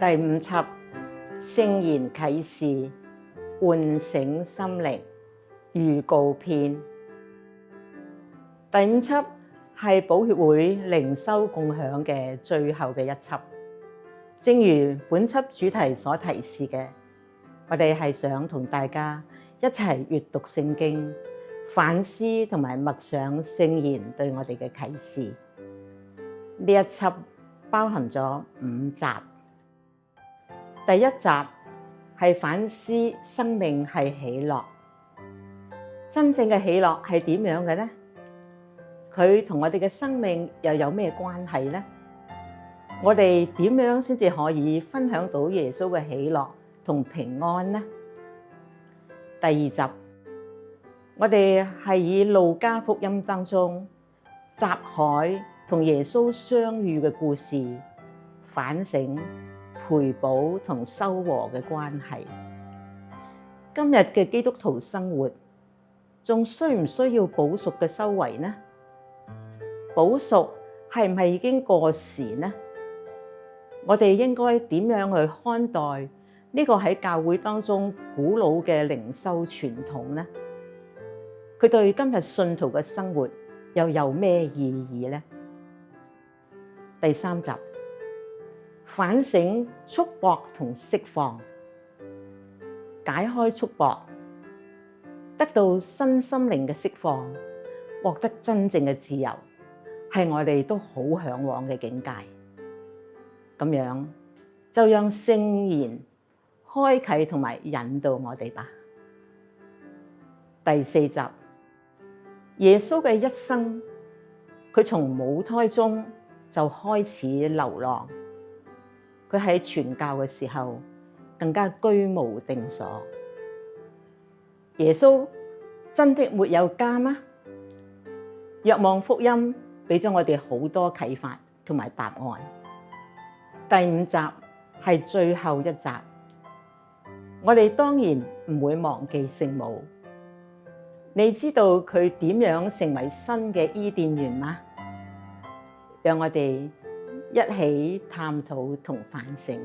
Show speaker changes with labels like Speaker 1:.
Speaker 1: 第5輯聖言啟示，喚醒心靈預告篇。第5輯係寶血會靈修共享嘅最後嘅一輯。正如本輯主題所提示嘅，我哋係想同大家一齊閱讀聖經，反思同埋默想聖言對我哋嘅啟示。呢一輯包含咗5集。第1集係反思生命係喜樂，真正嘅喜樂係點樣嘅呢？佢同我哋嘅生命又有咩關係呢？我哋點樣先至可以分享到耶穌嘅喜樂同平安呢？第2集，我哋係以路加福音當中匝凱同耶穌相遇嘅故事反省賠補同修和嘅關係。今日嘅基督徒生活仲需唔需要補贖嘅修為呢？補贖係唔係已經過時呢？我哋應該點樣去看待呢個喺教會當中古老嘅靈修傳統呢？佢對今日信徒嘅生活又有咩意義呢？第3集，反省束縛同釋放，解開束縛，得到身心靈嘅釋放，獲得真正嘅自由，係我哋都好向往嘅境界。咁樣就讓聖言開啟同埋引導我哋吧。第4集，耶穌嘅一生，佢從母胎中就開始流浪，佢喺傳教嘅時候更加居無定所。耶穌真的沒有家嗎？若望福音俾咗我哋好多啟發同埋答案。第5集係最後一集，我哋當然唔會忘記聖母。你知道佢點樣成為新嘅伊甸園嗎？讓我哋一起探討同反省。